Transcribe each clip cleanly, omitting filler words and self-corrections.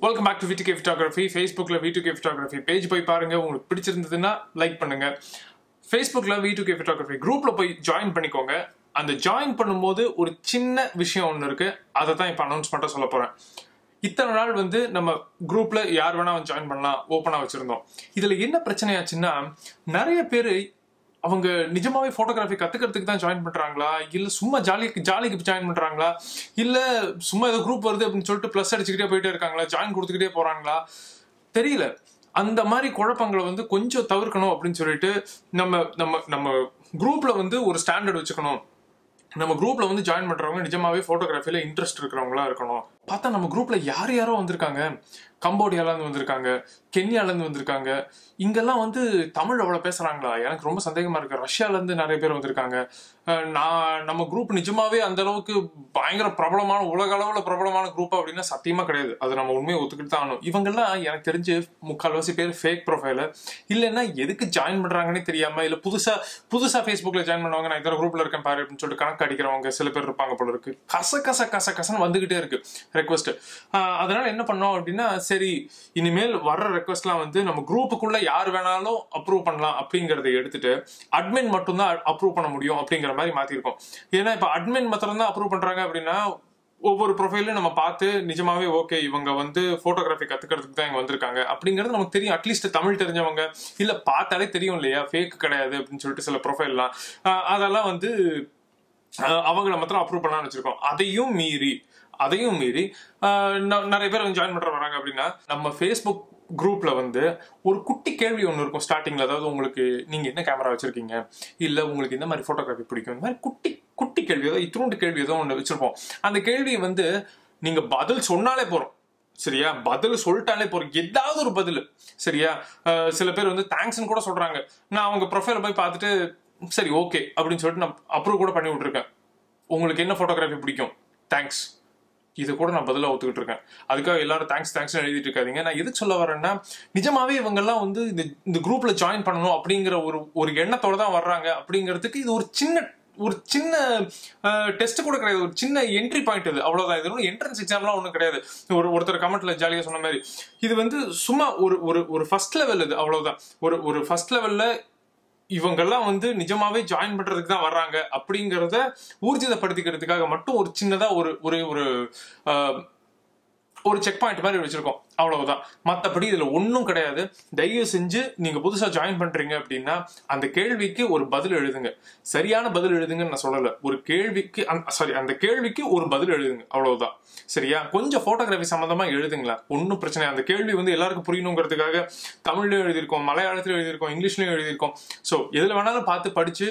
Welcome back to V2K Photography. Facebookல V2K Photography page போய் பாருங்க. உங்களுக்கு பிடிச்சிருந்ததுன்னா லைக் பண்ணுங்க. Facebookல V2K Photography குரூப்ல போய் ஜாயின் பண்ணிக்கோங்க. அந்த ஜாயின் பண்ணும்போது ஒரு சின்ன விஷயம் ஒன்று இருக்கு. அதை தான் இப்போ அனௌன்ஸ் பண்ணிட்டு சொல்ல போறேன். இத்தனை நாள் வந்து நம்ம குரூப்ல யார் வேணா ஜாயின் பண்ணலாம் ஓப்பனா வச்சிருந்தோம். இதுல என்ன பிரச்சனையாச்சுன்னா நிறைய பேர் அவங்க நிஜமாவே போட்டோகிராஃபி கத்துக்கிறதுக்கு தான் ஜாயின் பண்றாங்களா இல்ல சும்மா ஜாலிக்கு ஜாயின் பண்றாங்களா இல்ல சும்மா ஏதோ குரூப் வருது அப்படின்னு சொல்லிட்டு பிளஸ் அடிச்சுக்கிட்டே போயிட்டே இருக்காங்களா ஜாயின் கொடுத்துக்கிட்டே போறாங்களா தெரியல. அந்த மாதிரி குழப்பங்களை வந்து கொஞ்சம் தவிர்க்கணும் அப்படின்னு சொல்லிட்டு நம்ம நம்ம நம்ம குரூப்ல வந்து ஒரு ஸ்டாண்டர்ட் வச்சுக்கணும். நம்ம குரூப்ல வந்து ஜாயின் பண்றவங்க நிஜமாவே போட்டோகிராஃபில இன்ட்ரெஸ்ட் இருக்கிறவங்களா இருக்கணும். பார்த்தா நம்ம குரூப்ல யாரோ வந்திருக்காங்க. கம்போடியால இருந்து வந்திருக்காங்க, கென்யால இருந்து வந்திருக்காங்க. இங்கெல்லாம் வந்து தமிழ் அவ்வளவு பேசுறாங்களா எனக்கு ரொம்ப சந்தேகமா இருக்கு. ரஷ்யால இருந்து நிறைய பேர் வந்திருக்காங்க. நம்ம குரூப் நிஜமாவே அந்த அளவுக்கு பயங்கர பிரபலமான உலக அளவுல பிரபலமான குரூப் அப்படின்னா சத்தியமா கிடையாது. அது நம்ம உண்மையை ஒத்துக்கிட்டு தான் ஆகணும். இவங்கெல்லாம் எனக்கு தெரிஞ்சு முக்கால்வாசி பேர் ஃபேக் ப்ரொஃபைல இல்லைன்னா எதுக்கு ஜாயின் பண்றாங்கன்னே தெரியாம இல்ல புதுசா Facebookல ஜாயின் பண்ணுவாங்க. நான் இதர குரூப்ல இருக்கேன் பாரு அப்படின்னு சொல்லிட்டு கணக்கு அடிக்கிறவங்க சில பேர் இருப்பாங்க போல இருக்கு. கசன்னு வந்துகிட்டே இருக்கு ரெக்வஸ்ட். அதனால என்ன பண்ணோம் அப்படின்னா சரி இனிமேல் வர்ற ரெக்வஸ்ட்லாம் வந்து நம்ம குரூப்புக்குள்ள யார் வேணாலும் அப்ரூவ் பண்ணலாம் அப்படிங்கறத எடுத்துட்டு அட்மின் மட்டும் தான் அப்ரூவ் பண்ண முடியும் அப்படிங்கிற மாதிரி மாத்திருக்கோம். ஏன்னா இப்ப அட்மின் மாத்திரம் தான் அப்ரூவ் பண்றாங்க அப்படின்னா ஒவ்வொரு ப்ரொஃபைலையும் நம்ம பார்த்து நிஜமாவே ஓகே இவங்க வந்து போட்டோகிராஃபி கத்துக்கிறதுக்கு தான் இங்க வந்திருக்காங்க அப்படிங்கிறது நமக்கு தெரியும். அட்லீஸ்ட் தமிழ் தெரிஞ்சவங்க இல்ல பார்த்தாலே தெரியும் இல்லையா ஃபேக் கிடையாது அப்படின்னு சொல்லிட்டு சில ப்ரொஃபைல்லாம் அதெல்லாம் வந்து அவங்கள மாத்திரம் அப்ரூவ் பண்ணலாம்னு வச்சிருக்கோம். அதையும் மீறி நிறைய பேர் ஜாயின் பண்ற வராங்க அப்படின்னா நம்ம ஃபேஸ்புக் குரூப்ல வந்து ஒரு குட்டி கேள்வி ஒன்று இருக்கும் ஸ்டார்டிங்ல. அதாவது உங்களுக்கு நீங்க என்ன கேமரா வச்சிருக்கீங்க இல்ல உங்களுக்கு இந்த மாதிரி போட்டோகிராஃபி பிடிக்கும் இந்த மாதிரி குட்டி கேள்வி ஏதோ இத்திரூண்டு கேள்வி ஏதோ ஒன்று வச்சிருப்போம். அந்த கேள்வியை வந்து நீங்க பதில் சொன்னாலே போறோம் சரியா, பதில் சொல்லிட்டாலே போறோம் ஏதாவது ஒரு பதில் சரியா. சில பேர் வந்து தேங்க்ஸ்ன்னு கூட சொல்றாங்க. நான் அவங்க ப்ரொஃபைல போய் பார்த்துட்டு சரி ஓகே அப்படின்னு சொல்லிட்டு நான் அப்ரூவ் கூட பண்ணி விட்டுருக்கேன். உங்களுக்கு என்ன போட்டோகிராஃபி பிடிக்கும் தேங்க்ஸ் இது கூட நான் பதிலாக ஒத்துக்கிட்டு இருக்கேன். அதுக்காக எல்லாரும் தேங்க்ஸ் எழுதிட்டு இருக்காதீங்க. நான் எதுக்கு சொல்ல வரேன்னா நிஜமாவே இவங்கெல்லாம் வந்து இந்த குரூப்ல ஜாயின் பண்ணணும் அப்படிங்கிற ஒரு எண்ணத்தோட தான் வர்றாங்க அப்படிங்கிறதுக்கு இது ஒரு சின்ன டெஸ்ட் கூட கிடையாது. ஒரு சின்ன என்ட்ரி பாயிண்ட் இது அவ்வளவுதான். இது ஒன்றும் என்ட்ரன்ஸ் எக்ஸாம்லாம் ஒன்றும் கிடையாது. ஒருத்தர் கமெண்ட்ல ஜாலியா சொன்ன மாதிரி இது வந்து சும்மா ஒரு ஃபர்ஸ்ட் லெவல். இது அவ்வளவுதான். ஒரு ஃபர்ஸ்ட் லெவல்ல இவங்கெல்லாம் வந்து நிஜமாவே ஜாயின் பண்றதுக்கு தான் வர்றாங்க அப்படிங்கிறத ஊர்ஜிதப்படுத்திக்கிறதுக்காக மட்டும் ஒரு சின்னதா ஒரு செக் பாயிண்ட் மாதிரி வச்சிருக்கோம் அவ்வளவுதான். மற்றபடி இதுல ஒன்றும் கிடையாது. தயவு செஞ்சு நீங்க புதுசா ஜாயின் பண்றீங்க அப்படின்னா அந்த கேள்விக்கு ஒரு பதில் எழுதுங்க. சரியான பதில் எழுதுங்கன்னு நான் சொல்லல. ஒரு கேள்விக்கு அந்த கேள்விக்கு ஒரு பதில் எழுதுங்க அவ்வளவுதான் சரியா. கொஞ்சம் போட்டோகிராஃபி சம்பந்தமா எழுதுங்களா ஒன்னும் பிரச்சனை. அந்த கேள்வி வந்து எல்லாருக்கும் புரியணுங்கிறதுக்காக தமிழ்லயும் எழுதியிருக்கோம், மலையாளத்திலும் எழுதியிருக்கோம், இங்கிலீஷ்லயும் எழுதியிருக்கோம். ஸோ எதுல வேணாலும் பார்த்து படிச்சு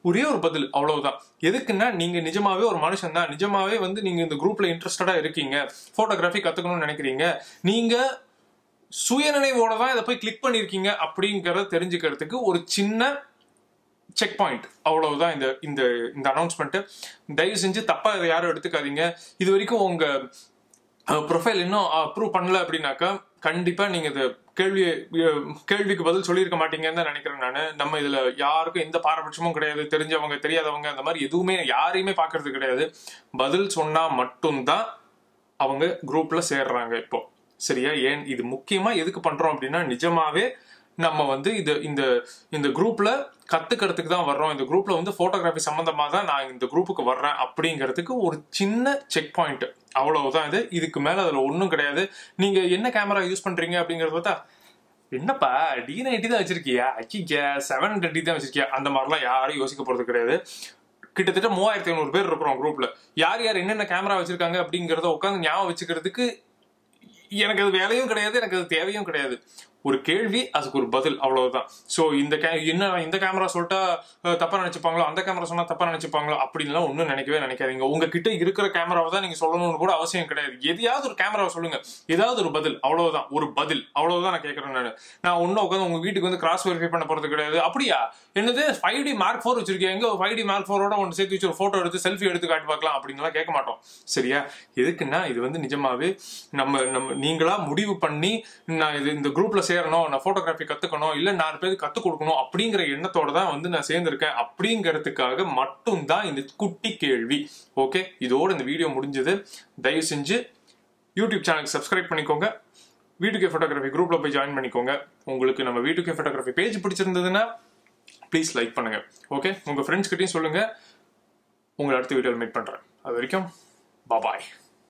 ஒரே ஒரு பதில் அவ்வளவுதான். எதுக்குன்னா நீங்க நிஜமாவே ஒரு மனுஷன் தான். நிஜமாவே வந்து நீங்க இந்த குரூப்ல இன்ட்ரெஸ்டடா இருக்கீங்க, போட்டோகிராஃபி கத்துக்கணும்னு நினைக்கிறீங்க, நீங்க சுயநினைவோட தான் இதை போய் கிளிக் பண்ணிருக்கீங்க அப்படிங்கறத தெரிஞ்சுக்கிறதுக்கு ஒரு சின்ன செக் பாயிண்ட் அவ்வளவுதான் இந்த அனௌன்ஸ்மெண்ட். தயவு செஞ்சு தப்பா இதை யாரும் எடுத்துக்காதீங்க. இது வரைக்கும் உங்க ப்ரொஃபைல் இன்னும் அப்ரூவ் பண்ணல அப்படின்னாக்கா கண்டிப்பா நீங்க இந்த கேள்விக்கு பதில் சொல்லியிருக்க மாட்டீங்கன்னு தான் நினைக்கிறேன் நான். நம்ம இதுல யாருக்கும் எந்த பாரபட்சமும் கிடையாது. தெரிஞ்சவங்க தெரியாதவங்க அந்த மாதிரி எதுவுமே யாரையுமே பாக்குறது கிடையாது. பதில் சொன்னா மட்டும்தான் அவங்க குரூப்ல சேர்றாங்க இப்போ சரியா. ஏன் இது முக்கியமா எதுக்கு பண்றோம் அப்படின்னா நிஜமாவே நம்ம வந்து இந்த குரூப்ல கத்துக்கிறதுக்கு தான் வர்றோம். இந்த குரூப்ல வந்து போட்டோகிராஃபி சம்பந்தமா தான் நான் இந்த குரூப்புக்கு வர்றேன் அப்படிங்கிறதுக்கு ஒரு சின்ன செக் பாயிண்ட் அவ்வளவுதான். இதுக்கு மேல அதுல ஒன்றும் கிடையாது. நீங்க என்ன கேமரா யூஸ் பண்றீங்க அப்படிங்கறத பார்த்தா என்னப்பா D90 தான் வச்சிருக்கியா, 730 தான் வச்சிருக்கியா அந்த மாதிரிலாம் யாரும் யோசிக்க போறது கிடையாது. கிட்டத்தட்ட 3500 பேர் இருக்கிறோம் குரூப்ல. யார் என்னென்ன கேமரா வச்சிருக்காங்க அப்படிங்கறத உட்காந்து ஞாபகம் வச்சுக்கிறதுக்கு எனக்கு அது வேலையும் கிடையாது, எனக்கு அது தேவையும் கிடையாது. ஒரு கேள்வி அதுக்கு ஒரு பதில் அவ்வளவுதான். சோ இந்த கேமரா சொல்லிட்டா தப்பா நினைச்சுப்பாங்களோ, அந்த கேமரா சொன்னா தப்பா நினைச்சுப்பாங்களோ அப்படின்லாம் ஒன்னும் நினைக்காதீங்க. உங்ககிட்ட இருக்கிற கேமராவை தான் நீங்க சொல்லணும்னு கூட அவசியம் கிடையாது. எதையாவது ஒரு கேமராவை சொல்லுங்க, ஏதாவது ஒரு பதில் அவ்வளவுதான். ஒரு பதில் அவ்வளவுதான் நான் கேட்கறேன். நான் ஒன்னும் உட்காந்து உங்க வீட்டுக்கு வந்து கிராஸ் வெரிஃபை பண்ண போறது கிடையாது. அப்படியா என்னது 5D Mark 4 வச்சிருக்கேன், எங்க 5D Mark 4 ஒன்று சேர்த்து வச்சு ஒரு போட்டோ எடுத்து செல்ஃபி எடுத்து காட்டி பார்க்கலாம் அப்படின்லாம் கேட்க மாட்டோம் சரியா. எதுக்குன்னா இது வந்து நிஜமாவே நம்ம நீங்களா முடிவு பண்ணி நான் இந்த குரூப்ல சேரணும், நான் போட்டோகிராஃபி கத்துக்கணும், இல்ல 4 பேருக்கு கத்துக் கொடுக்கணும் அப்படிங்கிற எண்ணத்தோட தான் வந்து நான் சேர்ந்திருக்கேன் அப்படிங்கிறதுக்காக மட்டும்தான் இந்த குட்டி கேள்வி. ஓகே, இதோட இந்த வீடியோ முடிஞ்சது. தயவு செஞ்சு யூடியூப் சேனலுக்கு சப்ஸ்கிரைப் பண்ணிக்கோங்க. V2K ஃபோட்டோகிராஃபி குரூப்ல போய் ஜாயின் பண்ணிக்கோங்க. உங்களுக்கு நம்ம V2K ஃபோட்டோகிராஃபி பேஜ் பிடிச்சிருந்ததுன்னா ப்ளீஸ் லைக் பண்ணுங்க. ஓகே, உங்க ஃப்ரெண்ட்ஸ் கிட்டையும் சொல்லுங்க. உங்களை அடுத்த வீடியோவில் மீட் பண்றேன். அது வரைக்கும் பாய்.